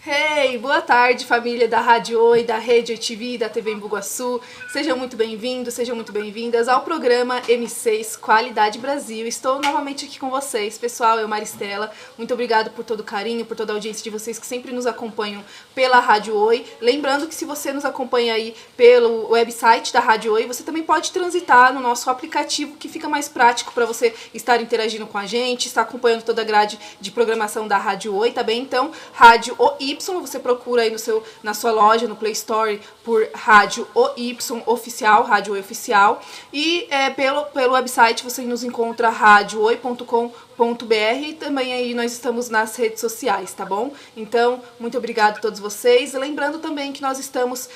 Hey, boa tarde, família da Rádio Oi, da Rede Oi TV, da TV Embu-Guaçu. Sejam muito bem-vindos, sejam muito bem-vindas ao programa M6 Qualidade Brasil. Estou novamente aqui com vocês, pessoal, eu, Maristela. Muito obrigado por todo o carinho, por toda a audiência de vocês que sempre nos acompanham pela Rádio Oi. Lembrando que se você nos acompanha aí pelo website da Rádio Oi, você também pode transitar no nosso aplicativo, que fica mais prático para você estar interagindo com a gente, estar acompanhando toda a grade de programação da Rádio Oi, tá bem? Então, Rádio OY, você procura aí na sua loja, no Play Store, por Rádio OY Oficial, Rádio Oi Oficial. E pelo website você nos encontra radiooi.com.br e também aí nós estamos nas redes sociais, tá bom? Então, muito obrigado a todos vocês. Lembrando também que nós estamos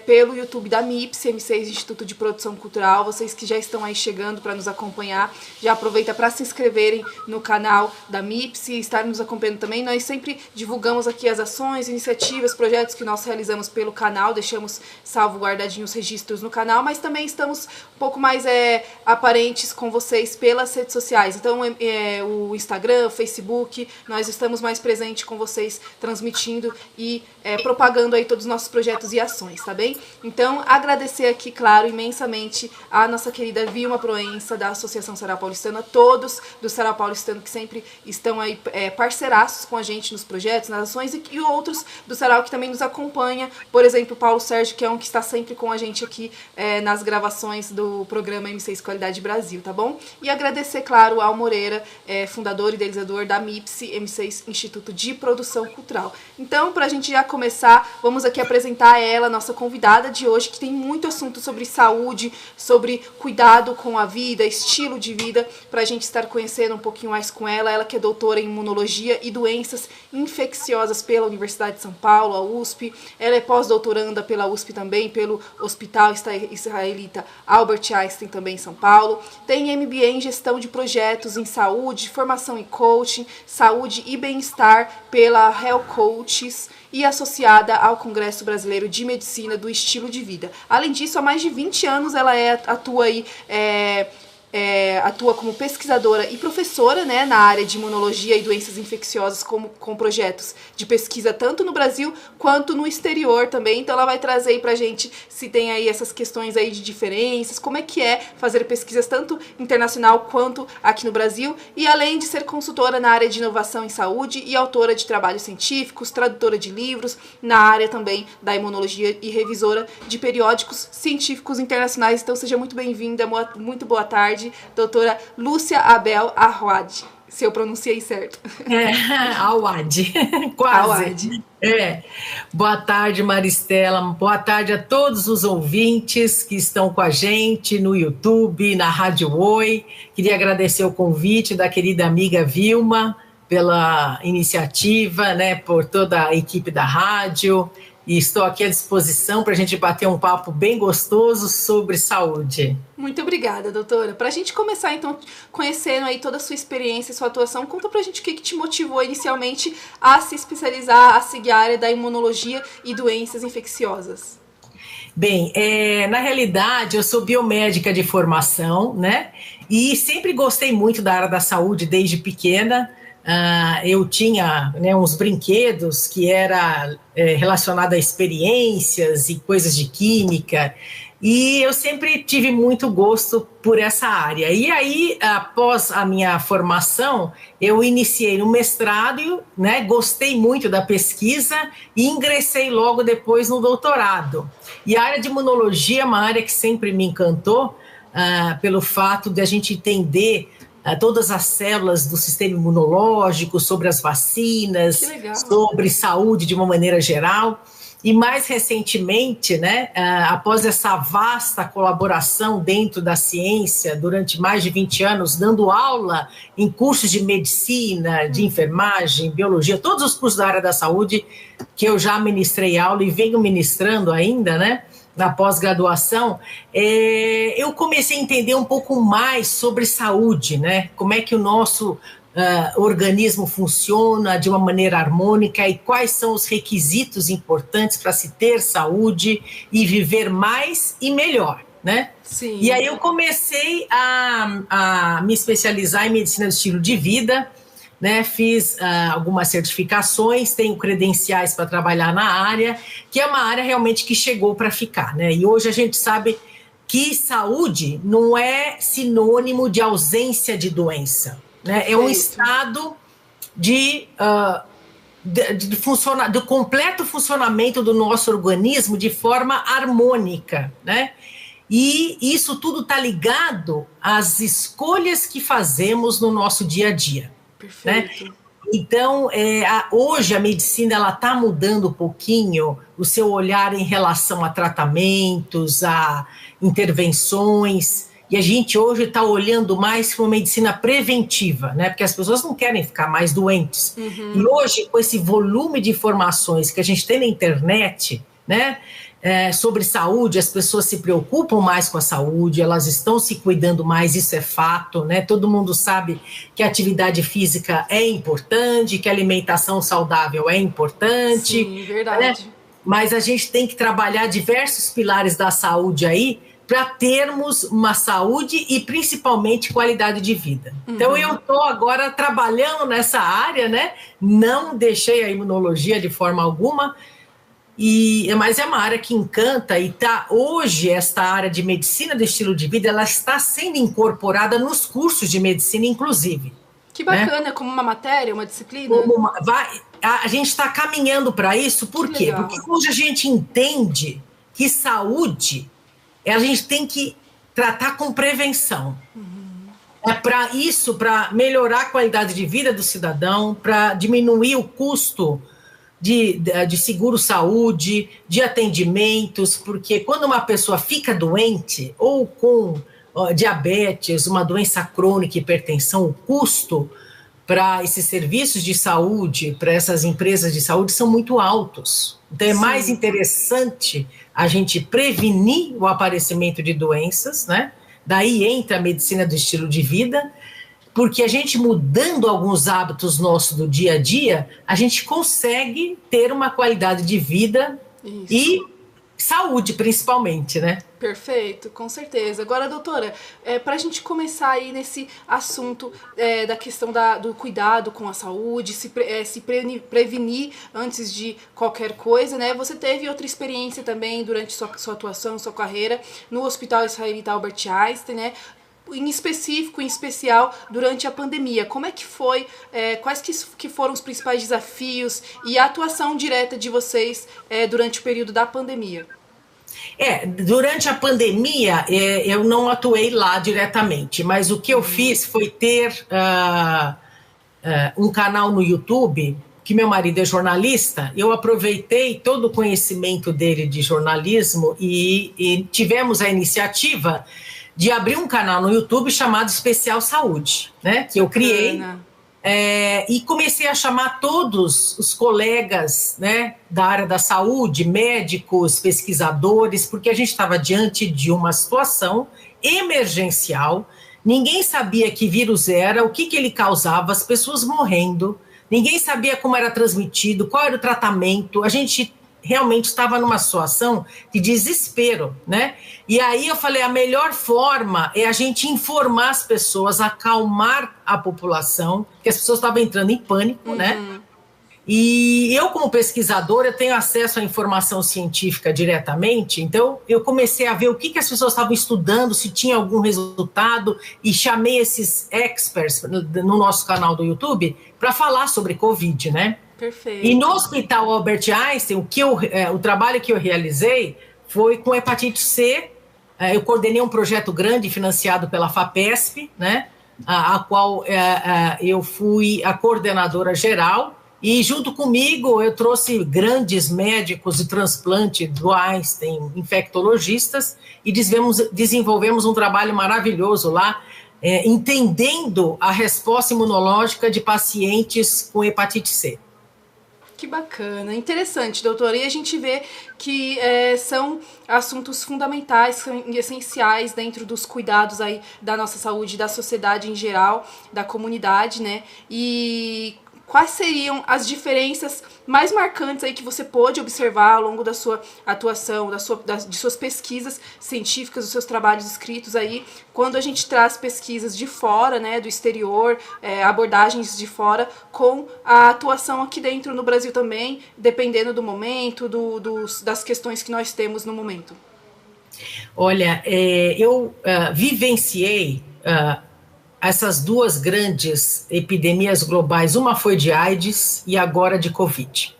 pelo YouTube da MIPS, M6 Instituto de Produção Cultural. Vocês que já estão aí chegando para nos acompanhar, já aproveita para se inscreverem no canal da MIPS e estar nos acompanhando também. Nós sempre divulgamos aqui as ações, iniciativas, projetos que nós realizamos pelo canal, deixamos salvaguardadinhos registros no canal, mas também estamos um pouco mais aparentes com vocês pelas redes sociais. Então, o Instagram, o Facebook, nós estamos mais presentes com vocês, transmitindo e propagando aí todos os nossos projetos e ações, tá bem? Então, agradecer aqui, claro, imensamente a nossa querida Vilma Proença, da Associação Sarau Paulistana, todos do Sarau Paulistano que sempre estão aí parceiraços com a gente nos projetos, nas ações, e outros do Sarau que também nos acompanha, por exemplo, o Paulo Sérgio, que é um que está sempre com a gente aqui nas gravações do programa M6 Qualidade Brasil, tá bom? E agradecer, claro, ao Moreira, fundador e idealizador da MIPS, M6 Instituto de Produção Cultural. Então, pra gente já começar, vamos aqui apresentar ela, nossa convidada de hoje, que tem muito assunto sobre saúde, sobre cuidado com a vida, estilo de vida, pra gente estar conhecendo um pouquinho mais com ela. Ela que é doutora em imunologia e doenças infecciosas pela Universidade de São Paulo, a USP. Ela é pós-doutoranda pela USP também, pelo Hospital Israelita Albert Einstein, também em São Paulo. Tem MBA em Gestão de Projetos em Saúde, Formação e Coaching, Saúde e Bem-Estar pela Health Coaches e associada ao Congresso Brasileiro de Medicina do Estilo de Vida. Além disso, há mais de 20 anos ela atua como pesquisadora e professora, né, na área de imunologia e doenças infecciosas, com projetos de pesquisa tanto no Brasil quanto no exterior também. Então ela vai trazer aí pra gente se tem aí essas questões aí de diferenças, como é que é fazer pesquisas tanto internacional quanto aqui no Brasil, e além de ser consultora na área de inovação em saúde e autora de trabalhos científicos, tradutora de livros na área também da imunologia e revisora de periódicos científicos internacionais. Então seja muito bem-vinda, muito boa tarde, doutora Lúcia Abel Awad, se eu pronunciei certo. Awad, quase. Awad. Boa tarde, Maristela, boa tarde a todos os ouvintes que estão com a gente no YouTube, na Rádio Oi. Queria agradecer o convite da querida amiga Vilma pela iniciativa, né, por toda a equipe da rádio. E estou aqui à disposição para a gente bater um papo bem gostoso sobre saúde. Muito obrigada, doutora. Para a gente começar, então, conhecendo aí toda a sua experiência, sua atuação, conta pra gente o que te motivou inicialmente a se especializar, a seguir a área da imunologia e doenças infecciosas. Bem, na realidade, eu sou biomédica de formação, né? E sempre gostei muito da área da saúde desde pequena. Eu tinha, né, uns brinquedos que era relacionado a experiências e coisas de química, e eu sempre tive muito gosto por essa área. E aí, após a minha formação, eu iniciei no mestrado, né, gostei muito da pesquisa e ingressei logo depois no doutorado. E a área de imunologia é uma área que sempre me encantou, pelo fato de a gente entender todas as células do sistema imunológico, sobre as vacinas, sobre saúde de uma maneira geral. E mais recentemente, né, após essa vasta colaboração dentro da ciência, durante mais de 20 anos, dando aula em cursos de medicina, de enfermagem, biologia, todos os cursos da área da saúde, que eu já ministrei aula e venho ministrando ainda, né, na pós-graduação, eu comecei a entender um pouco mais sobre saúde, né? Como é que o nosso organismo funciona de uma maneira harmônica e quais são os requisitos importantes para se ter saúde e viver mais e melhor, né? Sim. E aí eu comecei a me especializar em medicina do estilo de vida, né? Fiz algumas certificações, tenho credenciais para trabalhar na área, que é uma área realmente que chegou para ficar, né? E hoje a gente sabe que saúde não é sinônimo de ausência de doença, né? É um estado do completo funcionamento do nosso organismo de forma harmônica, né? E isso tudo está ligado às escolhas que fazemos no nosso dia a dia. Perfeito. Né? Então, hoje a medicina ela está mudando um pouquinho o seu olhar em relação a tratamentos, a intervenções, e a gente hoje está olhando mais para uma medicina preventiva, né? Porque as pessoas não querem ficar mais doentes. Uhum. E hoje, com esse volume de informações que a gente tem na internet, né? Sobre saúde, as pessoas se preocupam mais com a saúde, elas estão se cuidando mais, isso é fato, né? Todo mundo sabe que a atividade física é importante, que a alimentação saudável é importante. Sim, verdade. Né? Mas a gente tem que trabalhar diversos pilares da saúde aí para termos uma saúde e principalmente qualidade de vida. Uhum. Então eu estou agora trabalhando nessa área, né? Não deixei a imunologia de forma alguma, mas é uma área que encanta e hoje esta área de medicina do estilo de vida, ela está sendo incorporada nos cursos de medicina, inclusive. Que bacana, né? Como uma matéria, uma disciplina? A gente está caminhando para isso, por quê? Legal. Porque hoje a gente entende que saúde, a gente tem que tratar com prevenção. Uhum. Para isso, para melhorar a qualidade de vida do cidadão, para diminuir o custo de seguro-saúde, de atendimentos, porque quando uma pessoa fica doente ou com diabetes, uma doença crônica, hipertensão, o custo para esses serviços de saúde, para essas empresas de saúde, são muito altos. Então é mais interessante a gente prevenir o aparecimento de doenças, né? Daí entra a medicina do estilo de vida, porque a gente mudando alguns hábitos nossos do dia a dia, a gente consegue ter uma qualidade de vida e saúde, principalmente, né? Perfeito, com certeza. Agora, doutora, para a gente começar aí nesse assunto da questão do cuidado com a saúde, se prevenir antes de qualquer coisa, né? Você teve outra experiência também durante sua atuação, sua carreira no Hospital Israelita Albert Einstein, né? Em especial, durante a pandemia. Como é que foi, quais que foram os principais desafios e a atuação direta de vocês durante o período da pandemia? Durante a pandemia, eu não atuei lá diretamente, mas o que eu fiz foi ter um canal no YouTube, que meu marido é jornalista, eu aproveitei todo o conhecimento dele de jornalismo e tivemos a iniciativa de abrir um canal no YouTube chamado Especial Saúde, né? Que eu criei. E comecei a chamar todos os colegas, né, da área da saúde, médicos, pesquisadores, porque a gente estava diante de uma situação emergencial, ninguém sabia que vírus era, o que ele causava, as pessoas morrendo, ninguém sabia como era transmitido, qual era o tratamento, a gente realmente estava numa situação de desespero, né? E aí eu falei, a melhor forma é a gente informar as pessoas, acalmar a população, porque as pessoas estavam entrando em pânico, né? E eu, como pesquisadora, eu tenho acesso à informação científica diretamente, então eu comecei a ver o que as pessoas estavam estudando, se tinha algum resultado, e chamei esses experts no nosso canal do YouTube para falar sobre Covid, né? Perfeito. E no Hospital Albert Einstein, o trabalho que eu realizei foi com hepatite C. Eu coordenei um projeto grande financiado pela FAPESP, né, a qual eu fui a coordenadora geral, e junto comigo eu trouxe grandes médicos de transplante do Einstein, infectologistas, e desenvolvemos um trabalho maravilhoso lá, entendendo a resposta imunológica de pacientes com hepatite C. Que bacana, interessante, doutora. E a gente vê que são assuntos fundamentais, são essenciais dentro dos cuidados aí da nossa saúde, da sociedade em geral, da comunidade, né? E quais seriam as diferenças mais marcantes aí que você pôde observar ao longo da sua atuação, de suas pesquisas científicas, dos seus trabalhos escritos aí, quando a gente traz pesquisas de fora, né, do exterior, abordagens de fora, com a atuação aqui dentro no Brasil também, dependendo do momento, das questões que nós temos no momento? Olha, eu vivenciei essas duas grandes epidemias globais. Uma foi de AIDS e agora de Covid.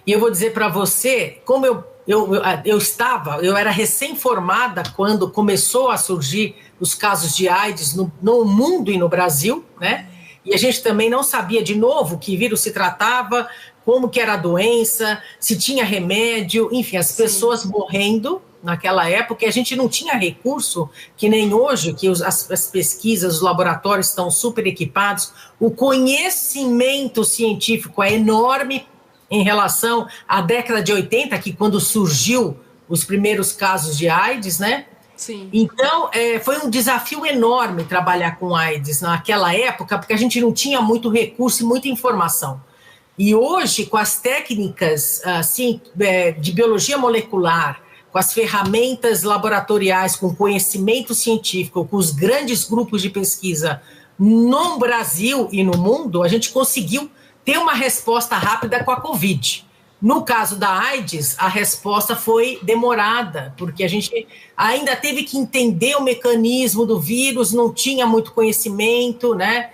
E eu vou dizer para você, como eu era recém-formada quando começou a surgir os casos de AIDS no mundo e no Brasil, né? E a gente também não sabia, de novo, que vírus se tratava, como que era a doença, se tinha remédio, enfim, as pessoas morrendo naquela época, e a gente não tinha recurso, que nem hoje, que as pesquisas, os laboratórios estão super equipados, o conhecimento científico é enorme em relação à década de 80, que quando surgiu os primeiros casos de AIDS, né? Sim. Então, foi um desafio enorme trabalhar com AIDS naquela época, porque a gente não tinha muito recurso e muita informação. E hoje, com as técnicas assim, de biologia molecular, com as ferramentas laboratoriais, com conhecimento científico, com os grandes grupos de pesquisa no Brasil e no mundo, a gente conseguiu ter uma resposta rápida com a Covid. No caso da AIDS, a resposta foi demorada, porque a gente ainda teve que entender o mecanismo do vírus, não tinha muito conhecimento, né?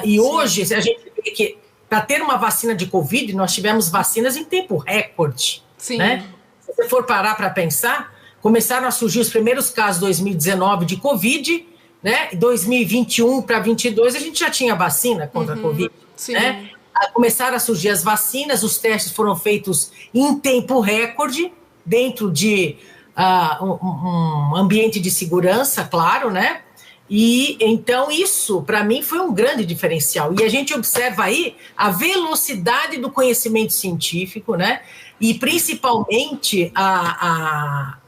E hoje, a gente vê que para ter uma vacina de Covid, nós tivemos vacinas em tempo recorde. Sim. Né? Se você for parar para pensar, começaram a surgir os primeiros casos em 2019 de Covid, né? 2021 para 2022 a gente já tinha vacina contra a Covid. Sim. Né? Começaram a surgir as vacinas, os testes foram feitos em tempo recorde, dentro de um ambiente de segurança, claro, né? E então isso, para mim, foi um grande diferencial. E a gente observa aí a velocidade do conhecimento científico, né? E principalmente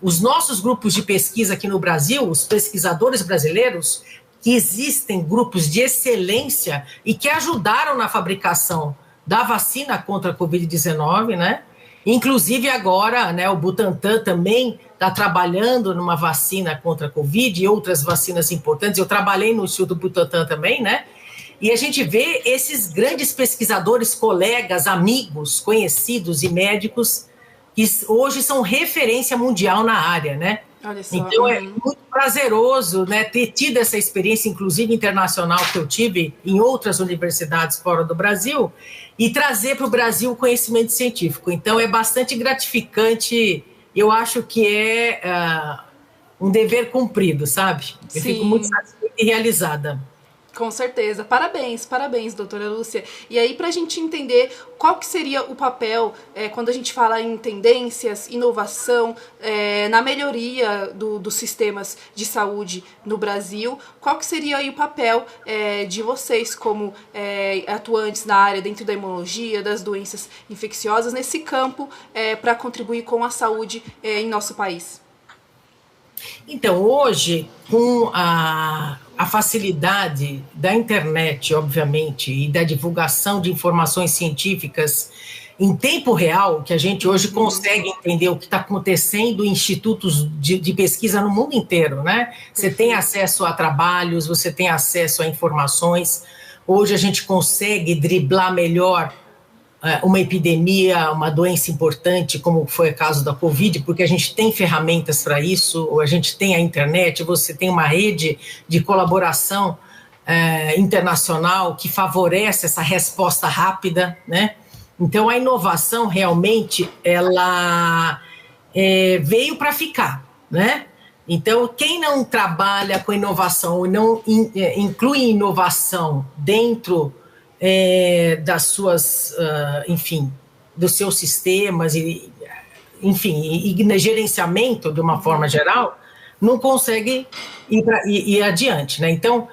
os nossos grupos de pesquisa aqui no Brasil, os pesquisadores brasileiros, que existem grupos de excelência e que ajudaram na fabricação da vacina contra a Covid-19, né? Inclusive agora, né, o Butantan também está trabalhando numa vacina contra a Covid e outras vacinas importantes. Eu trabalhei no Instituto Butantan também, né? E a gente vê esses grandes pesquisadores, colegas, amigos, conhecidos e médicos que hoje são referência mundial na área, né? Olha só. Então é muito prazeroso, né, ter tido essa experiência, inclusive internacional, que eu tive em outras universidades fora do Brasil, e trazer para o Brasil o conhecimento científico. Então é bastante gratificante, eu acho que é um dever cumprido, sabe? Eu fico muito satisfeita e realizada. Com certeza. Parabéns, doutora Lúcia. E aí, para a gente entender qual que seria o papel, quando a gente fala em tendências, inovação, na melhoria dos sistemas de saúde no Brasil, qual que seria aí o papel de vocês como atuantes na área dentro da imunologia, das doenças infecciosas, nesse campo, para contribuir com a saúde em nosso país? Então, hoje, com a facilidade da internet, obviamente, e da divulgação de informações científicas em tempo real, que a gente hoje consegue entender o que está acontecendo em institutos de pesquisa no mundo inteiro, né? Você tem acesso a trabalhos, você tem acesso a informações. Hoje a gente consegue driblar melhor uma epidemia, uma doença importante, como foi o caso da Covid, porque a gente tem ferramentas para isso, a gente tem a internet, você tem uma rede de colaboração internacional que favorece essa resposta rápida, né? Então, a inovação, realmente, ela veio para ficar, né? Então, quem não trabalha com inovação e não inclui inovação dentro das suas, enfim, dos seus sistemas, enfim, e gerenciamento de uma forma geral, não consegue ir adiante, né? Então,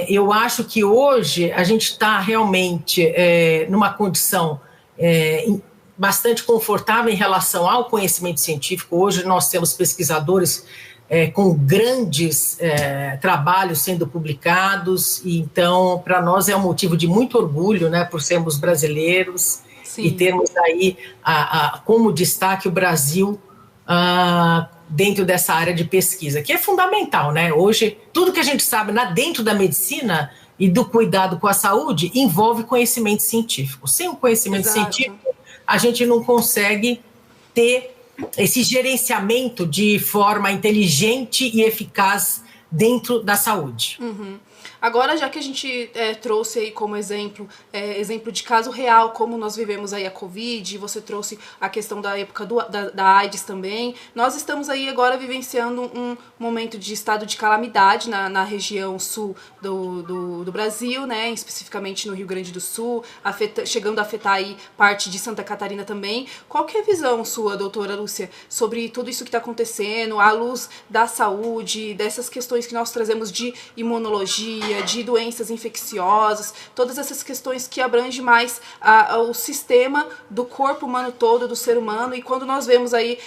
eu acho que hoje a gente está realmente numa condição bastante confortável em relação ao conhecimento científico. Hoje nós temos pesquisadores com grandes trabalhos sendo publicados, e então, para nós é um motivo de muito orgulho, né, por sermos brasileiros. Sim. E termos aí como destaque o Brasil dentro dessa área de pesquisa, que é fundamental, né? Hoje, tudo que a gente sabe dentro da medicina e do cuidado com a saúde envolve conhecimento científico. Sem o conhecimento científico, a gente não consegue ter esse gerenciamento de forma inteligente e eficaz dentro da saúde. Uhum. Agora, já que a gente trouxe aí como exemplo de caso real, como nós vivemos aí a Covid, você trouxe a questão da época da AIDS também, nós estamos aí agora vivenciando um momento de estado de calamidade na região sul do Brasil, né, especificamente no Rio Grande do Sul, chegando a afetar aí parte de Santa Catarina também. Qual que é a visão sua, doutora Lúcia, sobre tudo isso que está acontecendo, à luz da saúde, dessas questões que nós trazemos de imunologia, de doenças infecciosas, todas essas questões que abrangem mais o sistema do corpo humano todo, do ser humano, e quando nós vemos aí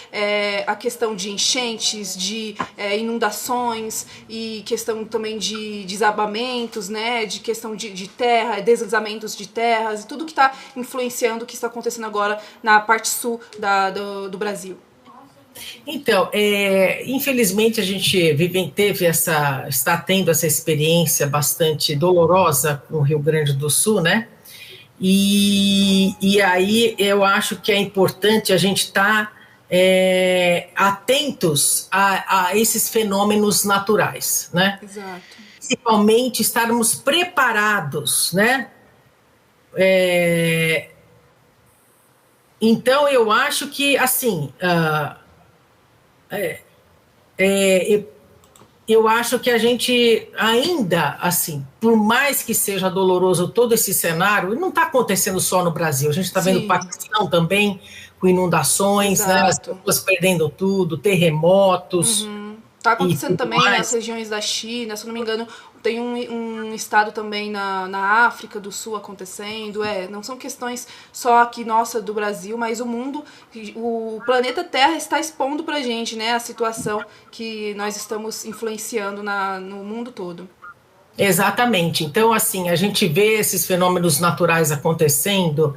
a questão de enchentes, de inundações e questão também de desabamentos, né, de questão de terra, deslizamentos de terras, e tudo que está influenciando o que está acontecendo agora na parte sul do Brasil. Então, infelizmente a gente está tendo essa experiência bastante dolorosa no Rio Grande do Sul, né? E aí eu acho que é importante a gente estar atentos a esses fenômenos naturais, né? Exato. Principalmente estarmos preparados, né? Então eu acho que assim eu acho que a gente ainda, assim, por mais que seja doloroso todo esse cenário, não está acontecendo só no Brasil, a gente está vendo o Paquistão também, com inundações, né, as pessoas perdendo tudo, terremotos. Está acontecendo também nas regiões da China, se não me engano, tem um estado também na África do Sul acontecendo. Não são questões só aqui, nossa, do Brasil, mas o mundo, o planeta Terra está expondo pra gente, né, a situação que nós estamos influenciando no mundo todo. Exatamente. Então, assim, a gente vê esses fenômenos naturais acontecendo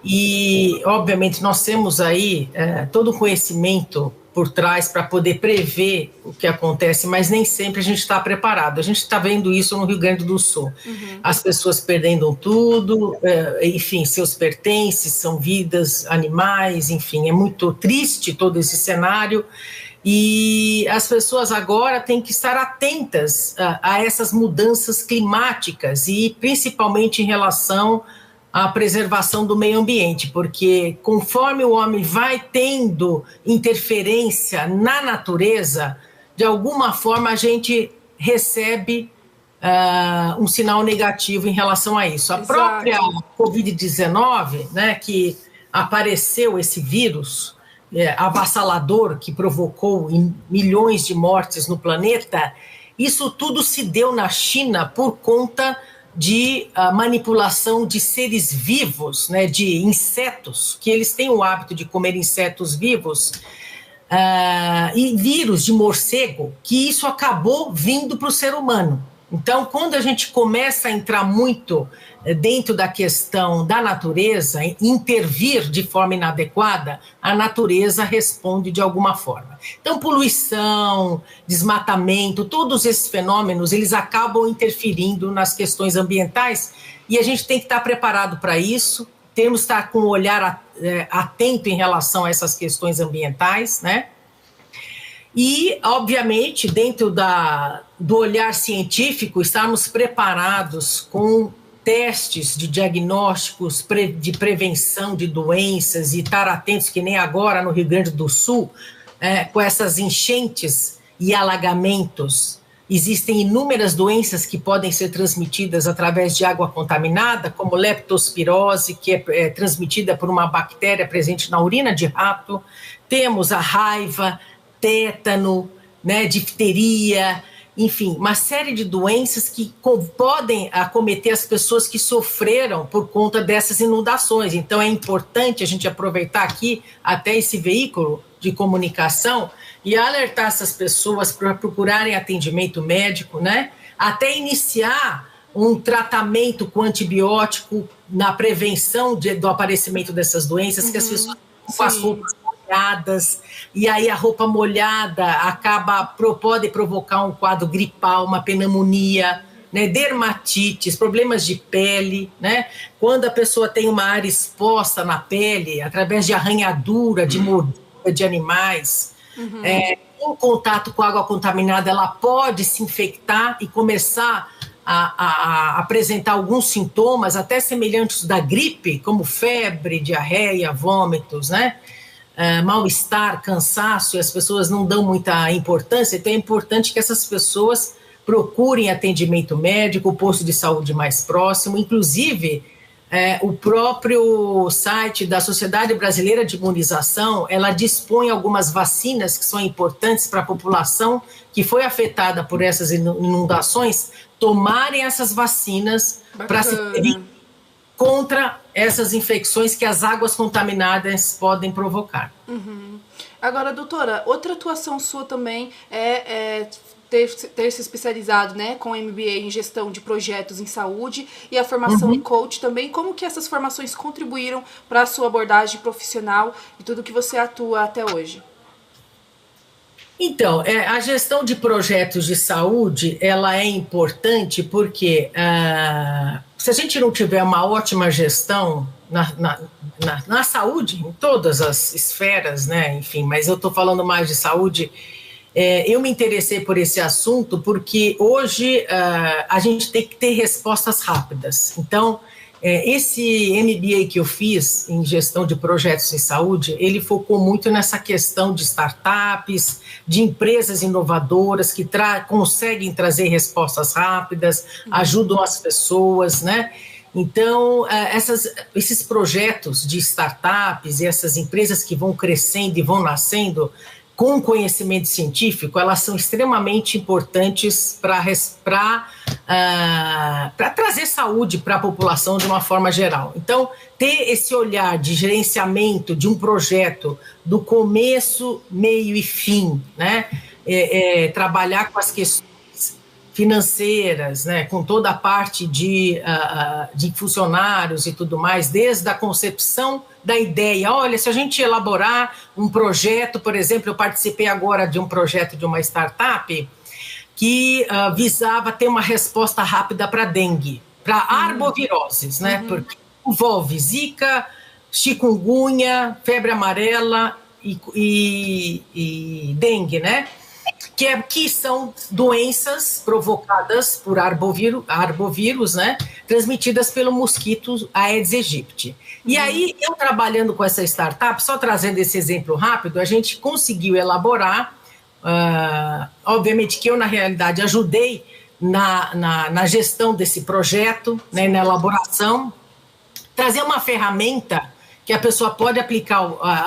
e, obviamente, nós temos aí todo o conhecimento por trás para poder prever o que acontece, mas nem sempre a gente está preparado. A gente está vendo isso no Rio Grande do Sul. As pessoas perdendo tudo, enfim, seus pertences, são vidas, animais, enfim, é muito triste todo esse cenário. E as pessoas agora têm que estar atentas a essas mudanças climáticas e principalmente em relação à preservação do meio ambiente, porque conforme o homem vai tendo interferência na natureza, de alguma forma a gente recebe um sinal negativo em relação a isso. A própria Covid-19, né, que apareceu esse vírus avassalador que provocou milhões de mortes no planeta, isso tudo se deu na China por conta de manipulação de seres vivos, né, de insetos, que eles têm o hábito de comer insetos vivos, e vírus de morcego, que isso acabou vindo para o ser humano. Então, quando a gente começa a entrar muito dentro da questão da natureza, intervir de forma inadequada, a natureza responde de alguma forma. Então, poluição, desmatamento, todos esses fenômenos, eles acabam interferindo nas questões ambientais e a gente tem que estar preparado para isso, temos que estar com o olhar atento em relação a essas questões ambientais, né? E, obviamente, dentro do olhar científico, estarmos preparados com testes de diagnósticos, de prevenção de doenças e estar atentos, que nem agora no Rio Grande do Sul, com essas enchentes e alagamentos. Existem inúmeras doenças que podem ser transmitidas através de água contaminada, como leptospirose, que é transmitida por uma bactéria presente na urina de rato. Temos a raiva, tétano, né, difteria, enfim, uma série de doenças que podem acometer as pessoas que sofreram por conta dessas inundações. Então, é importante a gente aproveitar aqui até esse veículo de comunicação e alertar essas pessoas para procurarem atendimento médico, né, até iniciar um tratamento com antibiótico na prevenção do aparecimento dessas doenças, que as pessoas com as roupas molhadas, e aí a roupa molhada pode provocar um quadro gripal, uma pneumonia, né, dermatites, problemas de pele, né? Quando a pessoa tem uma área exposta na pele, através de arranhadura, de mordida de animais, em contato com água contaminada, ela pode se infectar e começar a apresentar alguns sintomas até semelhantes da gripe, como febre, diarreia, vômitos, né? Mal-estar, cansaço, e as pessoas não dão muita importância. Então é importante que essas pessoas procurem atendimento médico, o posto de saúde mais próximo, inclusive o próprio site da Sociedade Brasileira de Imunização, ela dispõe algumas vacinas que são importantes para a população que foi afetada por essas inundações, tomarem essas vacinas para se prevenir contra essas infecções que as águas contaminadas podem provocar. Agora, doutora, outra atuação sua também é ter se especializado, né, com MBA em gestão de projetos em saúde e a formação em coach também. Como que essas formações contribuíram para a sua abordagem profissional e tudo que você atua até hoje? Então, a gestão de projetos de saúde, ela é importante porque se a gente não tiver uma ótima gestão na saúde, em todas as esferas, né, enfim, mas eu estou falando mais de saúde. Eu me interessei por esse assunto porque hoje a gente tem que ter respostas rápidas. Então, esse MBA que eu fiz em gestão de projetos em saúde, ele focou muito nessa questão de startups, de empresas inovadoras que conseguem trazer respostas rápidas, ajudam as pessoas, né? Então, esses projetos de startups e essas empresas que vão crescendo e vão nascendo com conhecimento científico, elas são extremamente importantes para trazer saúde para a população de uma forma geral. Então, ter esse olhar de gerenciamento de um projeto do começo, meio e fim, né? Trabalhar com as questões financeiras, né? Com toda a parte de funcionários e tudo mais, desde a concepção da ideia. Olha, se a gente elaborar um projeto, por exemplo, eu participei agora de um projeto de uma startup que visava ter uma resposta rápida para dengue, para arboviroses, né? Porque envolve zika, chikungunya, febre amarela e dengue, né? Que são doenças provocadas por arbovírus, né, transmitidas pelo mosquito Aedes aegypti. E aí, eu trabalhando com essa startup, só trazendo esse exemplo rápido, a gente conseguiu elaborar, obviamente que eu, na realidade, ajudei na gestão desse projeto, né, na elaboração, trazer uma ferramenta que a pessoa pode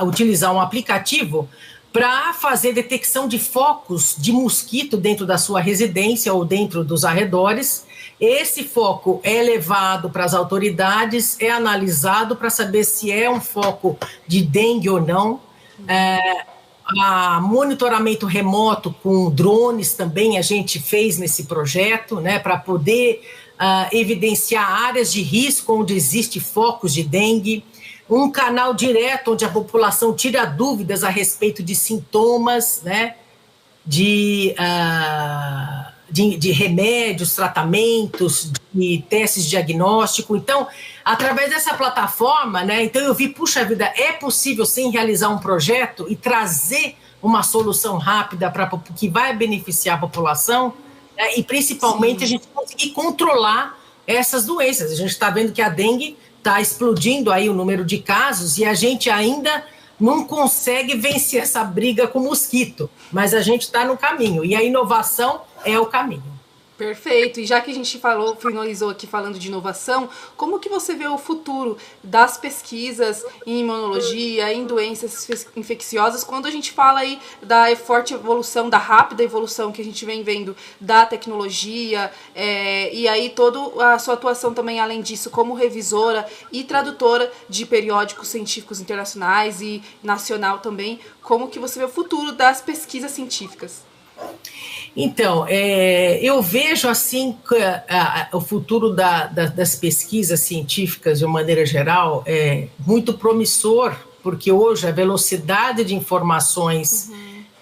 utilizar um aplicativo para fazer detecção de focos de mosquito dentro da sua residência ou dentro dos arredores. Esse foco é levado para as autoridades, é analisado para saber se é um foco de dengue ou não. Monitoramento remoto com drones também a gente fez nesse projeto, né, para poder evidenciar áreas de risco onde existe focos de dengue. Um canal direto onde a população tira dúvidas a respeito de sintomas, né, de remédios, tratamentos, de testes de diagnóstico. Então, através dessa plataforma, né, então eu vi, puxa vida, é possível sim realizar um projeto e trazer uma solução rápida que vai beneficiar a população, né, e principalmente a gente conseguir controlar essas doenças. A gente está vendo que a dengue está explodindo aí o número de casos e a gente ainda não consegue vencer essa briga com o mosquito, mas a gente está no caminho e a inovação é o caminho. Perfeito. E já que a gente finalizou aqui falando de inovação, como que você vê o futuro das pesquisas em imunologia, em doenças infecciosas, quando a gente fala aí da forte evolução, da rápida evolução que a gente vem vendo da tecnologia, e aí toda a sua atuação também, além disso, como revisora e tradutora de periódicos científicos internacionais e nacional também, como que você vê o futuro das pesquisas científicas? Então, eu vejo assim que o futuro das pesquisas científicas, de uma maneira geral, é muito promissor, porque hoje a velocidade de informações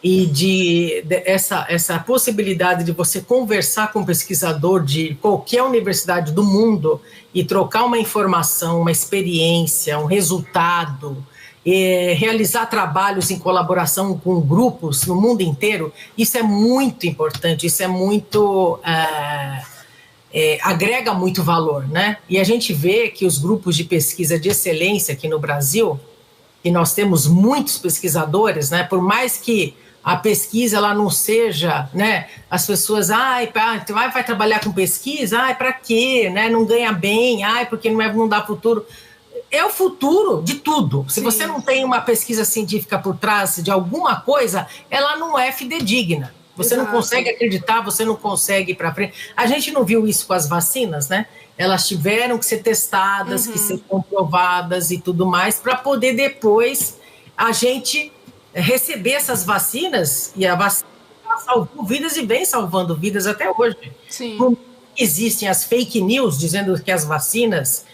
e essa possibilidade de você conversar com um pesquisador de qualquer universidade do mundo e trocar uma informação, uma experiência, um resultado, realizar trabalhos em colaboração com grupos no mundo inteiro, isso é muito importante, isso é muito... agrega muito valor, né? E a gente vê que os grupos de pesquisa de excelência aqui no Brasil, e nós temos muitos pesquisadores, né? Por mais que a pesquisa ela não seja, né? As pessoas, vai trabalhar com pesquisa, para quê, né? Não ganha bem, porque não dá futuro. É o futuro de tudo. Se você não tem uma pesquisa científica por trás de alguma coisa, ela não é fidedigna. Você não consegue acreditar, você não consegue ir para frente. A gente não viu isso com as vacinas, né? Elas tiveram que ser testadas, que ser comprovadas e tudo mais, para poder depois a gente receber essas vacinas, e a vacina salvou vidas e vem salvando vidas até hoje. Sim. Existem as fake news dizendo que as vacinas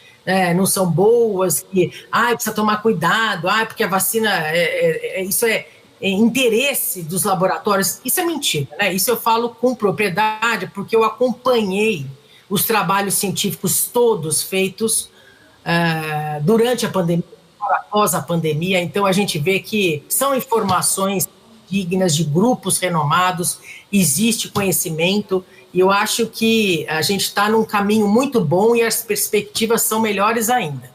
não são boas, que precisa tomar cuidado, porque a vacina, isso é interesse dos laboratórios. Isso é mentira, né? Isso eu falo com propriedade, porque eu acompanhei os trabalhos científicos todos feitos durante a pandemia, após a pandemia. Então, a gente vê que são informações dignas de grupos renomados, existe conhecimento, e eu acho que a gente está num caminho muito bom e as perspectivas são melhores ainda.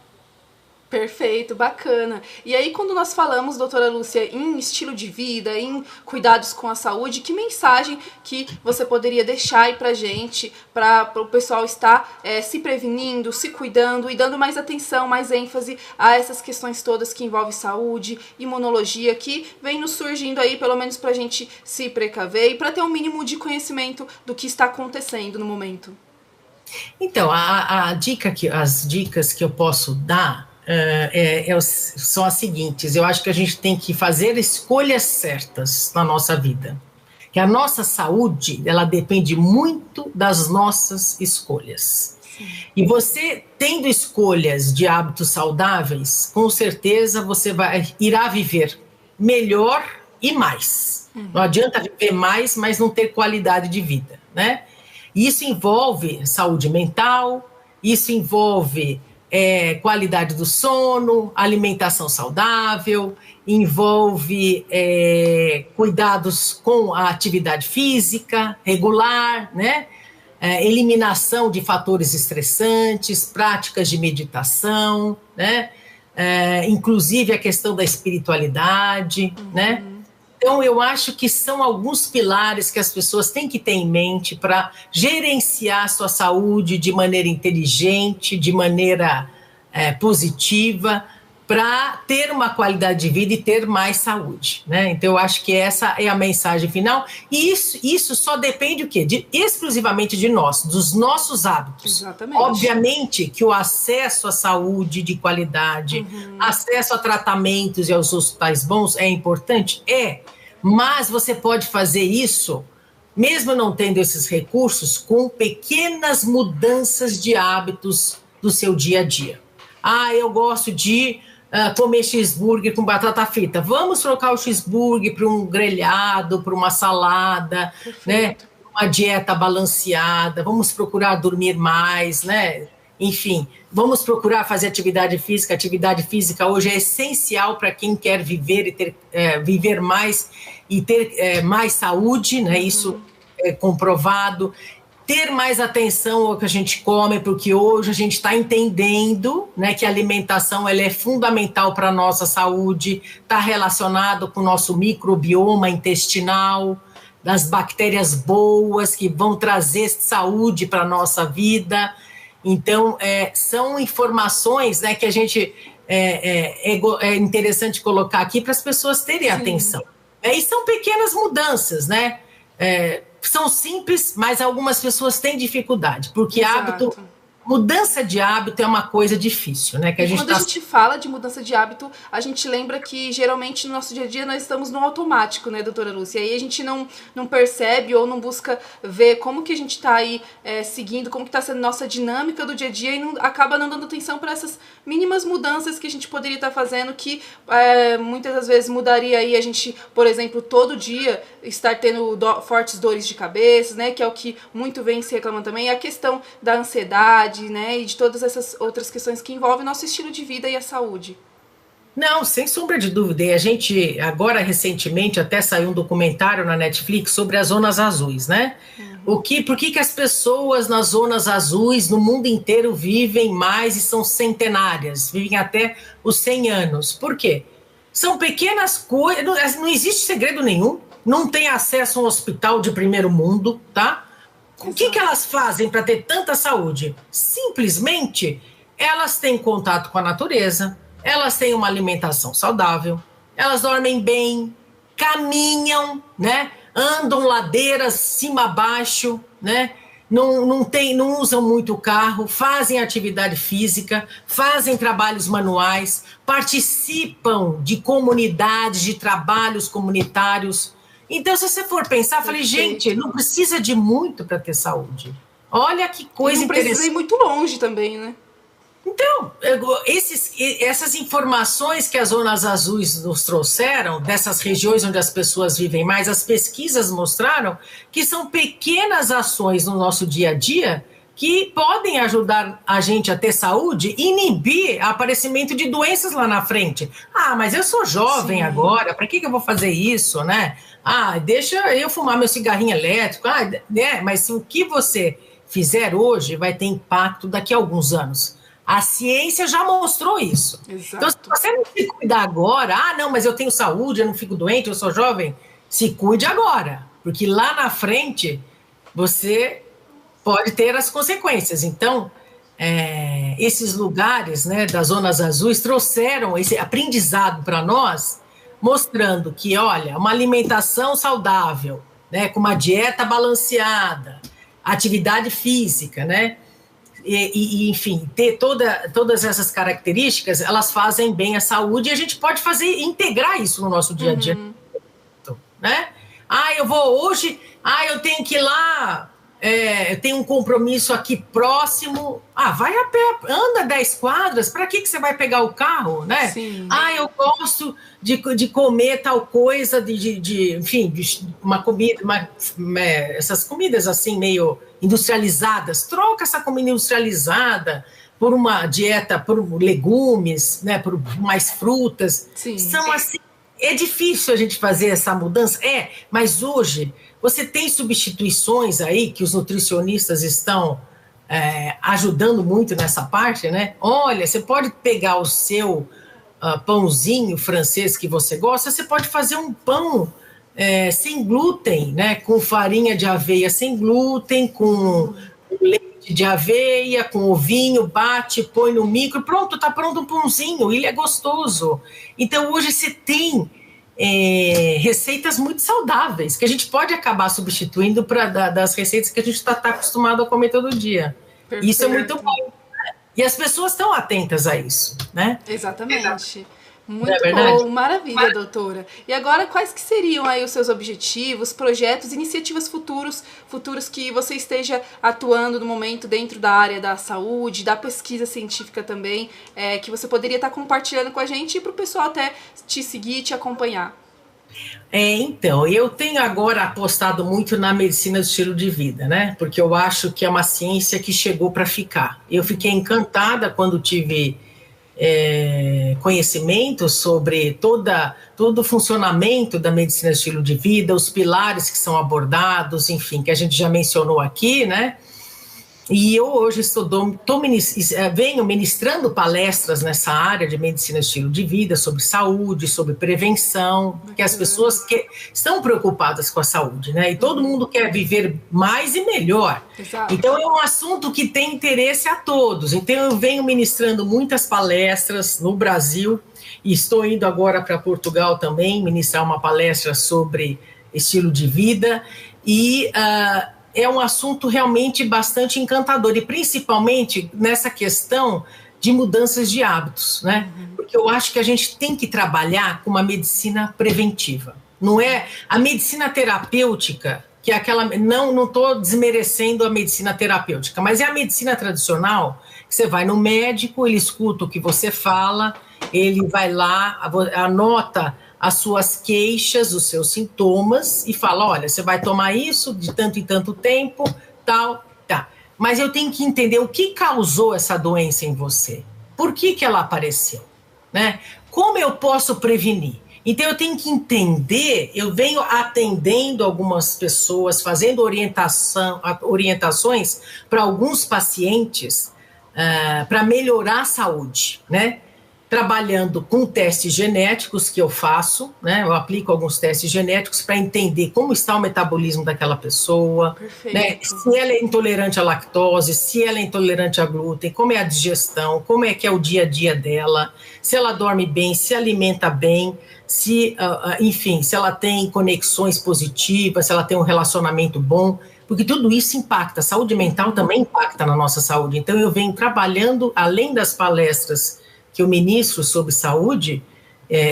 Perfeito, bacana. E aí, quando nós falamos, doutora Lúcia, em estilo de vida, em cuidados com a saúde, que mensagem que você poderia deixar aí pra gente, para o pessoal estar se prevenindo, se cuidando e dando mais atenção, mais ênfase a essas questões todas que envolvem saúde, imunologia, que vem nos surgindo aí, pelo menos pra gente se precaver e para ter um mínimo de conhecimento do que está acontecendo no momento? Então, as dicas que eu posso dar são as seguintes. Eu acho que a gente tem que fazer escolhas certas na nossa vida. Que a nossa saúde, ela depende muito das nossas escolhas. Sim. E você, tendo escolhas de hábitos saudáveis, com certeza você irá viver melhor e mais. Não adianta viver mais, mas não ter qualidade de vida, né? Isso envolve saúde mental, isso envolve qualidade do sono, alimentação saudável, envolve cuidados com a atividade física regular, né? Eliminação de fatores estressantes, práticas de meditação, né? Inclusive a questão da espiritualidade, né? Então, eu acho que são alguns pilares que as pessoas têm que ter em mente para gerenciar a sua saúde de maneira inteligente, de maneira positiva, para ter uma qualidade de vida e ter mais saúde, né? Então, eu acho que essa é a mensagem final. E isso só depende o quê? Exclusivamente de nós, dos nossos hábitos. Exatamente. Obviamente que o acesso à saúde de qualidade, acesso a tratamentos e aos hospitais bons é importante? Mas você pode fazer isso, mesmo não tendo esses recursos, com pequenas mudanças de hábitos do seu dia a dia. Eu gosto de comer cheeseburger com batata frita. Vamos trocar o cheeseburger para um grelhado, para uma salada, né? Uma dieta balanceada. Vamos procurar dormir mais, né? Enfim, vamos procurar fazer atividade física. Atividade física hoje é essencial para quem quer viver e viver mais e ter mais saúde, né? Isso é comprovado. Ter mais atenção ao que a gente come, porque hoje a gente está entendendo, né, que a alimentação ela é fundamental para a nossa saúde, está relacionado com o nosso microbioma intestinal, das bactérias boas que vão trazer saúde para a nossa vida. Então, são informações, né, que a gente é interessante colocar aqui para as pessoas terem atenção. E são pequenas mudanças, né? São simples, mas algumas pessoas têm dificuldade, porque hábito mudança de hábito é uma coisa difícil, né? Que quando a gente fala de mudança de hábito, a gente lembra que geralmente no nosso dia a dia nós estamos no automático, né, doutora Lúcia? E aí a gente não percebe ou não busca ver como que a gente está aí seguindo, como que está sendo a nossa dinâmica do dia a dia e acaba não dando atenção para essas mínimas mudanças que a gente poderia estar fazendo, que muitas das vezes mudaria aí a gente, por exemplo, todo dia estar tendo fortes dores de cabeça, né, que é o que muito vem se reclamando também, e a questão da ansiedade, né, e de todas essas outras questões que envolvem nosso estilo de vida e a saúde. Não, sem sombra de dúvida. E a gente, agora recentemente, até saiu um documentário na Netflix sobre as zonas azuis, né? Por que as pessoas nas zonas azuis no mundo inteiro vivem mais e são centenárias, vivem até os 100 anos? Por quê? São pequenas coisas, não existe segredo nenhum, não tem acesso a um hospital de primeiro mundo, tá? O que elas fazem para ter tanta saúde? Simplesmente, elas têm contato com a natureza, elas têm uma alimentação saudável, elas dormem bem, caminham, né? Andam ladeiras cima a baixo, né? Não usam muito carro, fazem atividade física, fazem trabalhos manuais, participam de comunidades, de trabalhos comunitários. Então, se você for pensar, eu falei, gente, não precisa de muito para ter saúde. Olha que coisa interessante. Não precisa ir muito longe também, né? Então, essas informações que as zonas azuis nos trouxeram, dessas regiões onde as pessoas vivem mais, as pesquisas mostraram que são pequenas ações no nosso dia a dia que podem ajudar a gente a ter saúde e inibir o aparecimento de doenças lá na frente. Ah, mas eu sou jovem agora, para que eu vou fazer isso, né? Ah, deixa eu fumar meu cigarrinho elétrico. Ah, né? Mas se o que você fizer hoje vai ter impacto daqui a alguns anos. A ciência já mostrou isso. Exato. Então, se você não se cuidar agora, não, mas eu tenho saúde, eu não fico doente, eu sou jovem, se cuide agora, porque lá na frente você pode ter as consequências. Então, esses lugares, né, das zonas azuis trouxeram esse aprendizado para nós, mostrando que, olha, uma alimentação saudável, né, com uma dieta balanceada, atividade física, né, enfim, ter todas essas características, elas fazem bem à saúde e a gente pode integrar isso no nosso dia a dia, né? Eu vou hoje, eu tenho que ir lá, eu tenho um compromisso aqui próximo, vai a pé, anda 10 quadras, para que você vai pegar o carro, né? Sim. Eu gosto de comer tal coisa, enfim, uma comida, essas comidas assim meio industrializadas, troca essa comida industrializada por uma dieta, por legumes, né, por mais frutas. Sim. São assim, é difícil a gente fazer essa mudança, mas hoje você tem substituições aí que os nutricionistas estão ajudando muito nessa parte, né? Olha, você pode pegar o seu pãozinho francês que você gosta, você pode fazer um pão sem glúten, né? Com farinha de aveia sem glúten, com leite de aveia, com ovinho, bate, põe no micro, pronto, tá pronto um pãozinho, ele é gostoso. Então hoje você tem receitas muito saudáveis, que a gente pode acabar substituindo das receitas que a gente está acostumado a comer todo dia. Perfeito. Isso é muito bom. E as pessoas estão atentas a isso, né? Exatamente. Muito bom, maravilha, doutora. E agora, quais que seriam aí os seus objetivos, projetos, iniciativas futuros que você esteja atuando no momento dentro da área da saúde, da pesquisa científica também, que você poderia estar compartilhando com a gente e para o pessoal até te seguir e te acompanhar? Então, eu tenho agora apostado muito na medicina do estilo de vida, né? Porque eu acho que é uma ciência que chegou para ficar. Eu fiquei encantada quando tive conhecimento sobre todo o funcionamento da medicina do estilo de vida, os pilares que são abordados, enfim, que a gente já mencionou aqui, né? E eu hoje venho ministrando palestras nessa área de medicina estilo de vida, sobre saúde, sobre prevenção, porque as pessoas estão preocupadas com a saúde, né? E todo mundo quer viver mais e melhor. Exato. Então é um assunto que tem interesse a todos. Então eu venho ministrando muitas palestras no Brasil e estou indo agora para Portugal também ministrar uma palestra sobre estilo de vida e é um assunto realmente bastante encantador, e principalmente nessa questão de mudanças de hábitos, né? Porque eu acho que a gente tem que trabalhar com uma medicina preventiva. Não é a medicina terapêutica, que é aquela. Não estou desmerecendo a medicina terapêutica, mas é a medicina tradicional, que você vai no médico, ele escuta o que você fala, ele vai lá, anota as suas queixas, os seus sintomas, e fala: olha, você vai tomar isso de tanto em tanto tempo, tal, tá. Mas eu tenho que entender o que causou essa doença em você. Por que ela apareceu? Né? Como eu posso prevenir? Então eu tenho que entender, eu venho atendendo algumas pessoas, fazendo orientações para alguns pacientes para melhorar a saúde, né? Trabalhando com testes genéticos que eu faço, né? Eu aplico alguns testes genéticos para entender como está o metabolismo daquela pessoa, né? Se ela é intolerante à lactose, se ela é intolerante a glúten, como é a digestão, como é que é o dia a dia dela, se ela dorme bem, se alimenta bem, se, enfim, se ela tem conexões positivas, se ela tem um relacionamento bom, porque tudo isso impacta. A saúde mental também impacta na nossa saúde. Então eu venho trabalhando, além das palestras que eu ministro sobre saúde,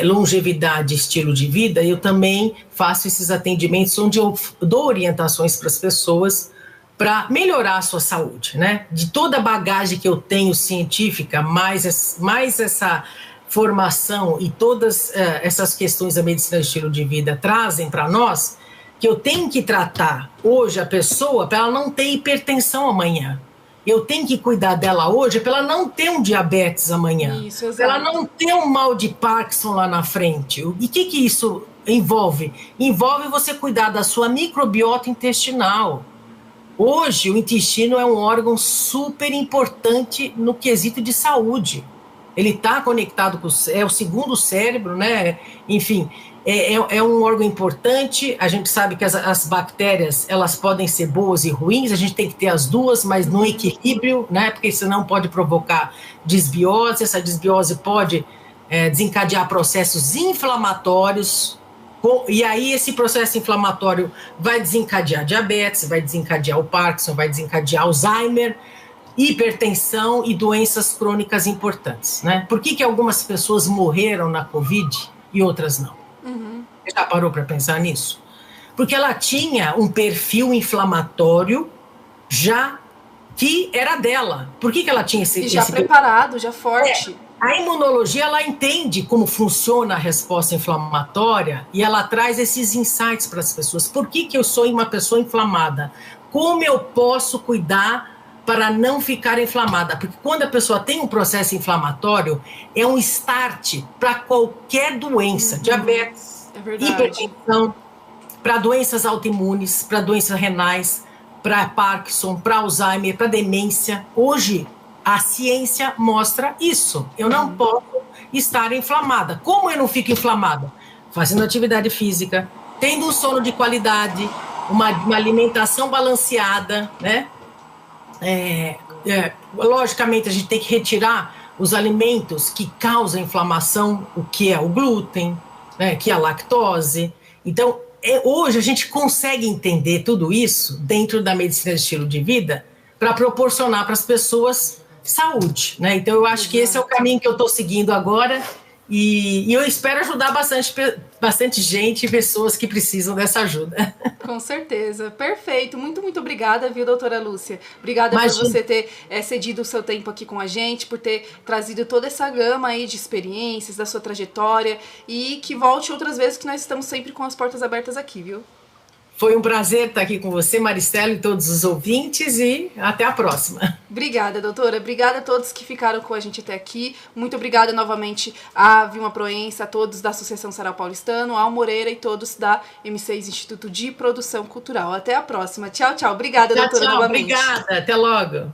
longevidade, estilo de vida, eu também faço esses atendimentos onde eu dou orientações para as pessoas para melhorar a sua saúde, né? De toda a bagagem que eu tenho científica, mais essa formação e todas essas questões da medicina do estilo de vida trazem para nós, que eu tenho que tratar hoje a pessoa para ela não ter hipertensão amanhã. Eu tenho que cuidar dela hoje para ela não ter um diabetes amanhã. Isso, para ela não ter um mal de Parkinson lá na frente. E o que isso envolve? Envolve você cuidar da sua microbiota intestinal. Hoje, o intestino é um órgão super importante no quesito de saúde. Ele está conectado com é o segundo cérebro, né? Enfim, é um órgão importante. A gente sabe que as bactérias, elas podem ser boas e ruins, a gente tem que ter as duas, mas no equilíbrio, né? Porque senão pode provocar desbiose, essa desbiose pode desencadear processos inflamatórios, e aí esse processo inflamatório vai desencadear diabetes, vai desencadear o Parkinson, vai desencadear Alzheimer, hipertensão e doenças crônicas importantes, né? Por que algumas pessoas morreram na Covid e outras não? Você já parou para pensar nisso? Porque ela tinha um perfil inflamatório já que era dela. Por que ela tinha esse... E já preparado, já forte. A imunologia, ela entende como funciona a resposta inflamatória e ela traz esses insights para as pessoas. Por que eu sou uma pessoa inflamada? Como eu posso cuidar para não ficar inflamada? Porque quando a pessoa tem um processo inflamatório, é um start para qualquer doença, diabetes, hipertensão, para doenças autoimunes, para doenças renais, para Parkinson, para Alzheimer, para demência. Hoje, a ciência mostra isso. Eu não posso estar inflamada. Como eu não fico inflamada? Fazendo atividade física, tendo um sono de qualidade, uma alimentação balanceada, né? Logicamente, a gente tem que retirar os alimentos que causam inflamação, o que é o glúten, né, que é a lactose. Então, hoje a gente consegue entender tudo isso dentro da medicina de estilo de vida para proporcionar para as pessoas saúde, né? Então, eu acho que esse é o caminho que eu estou seguindo agora. E eu espero ajudar bastante gente e pessoas que precisam dessa ajuda. Com certeza. Perfeito. Muito, muito obrigada, viu, doutora Lúcia? Obrigada por você ter cedido o seu tempo aqui com a gente, por ter trazido toda essa gama aí de experiências, da sua trajetória, e que volte outras vezes, que nós estamos sempre com as portas abertas aqui, viu? Foi um prazer estar aqui com você, Maristela, e todos os ouvintes, e até a próxima. Obrigada, doutora. Obrigada a todos que ficaram com a gente até aqui. Muito obrigada novamente a Vilma Proença, a todos da Associação Sarau Paulistano, ao Moreira e todos da M6 Instituto de Produção Cultural. Até a próxima. Tchau, tchau. Obrigada, doutora, novamente. Obrigada. Até logo.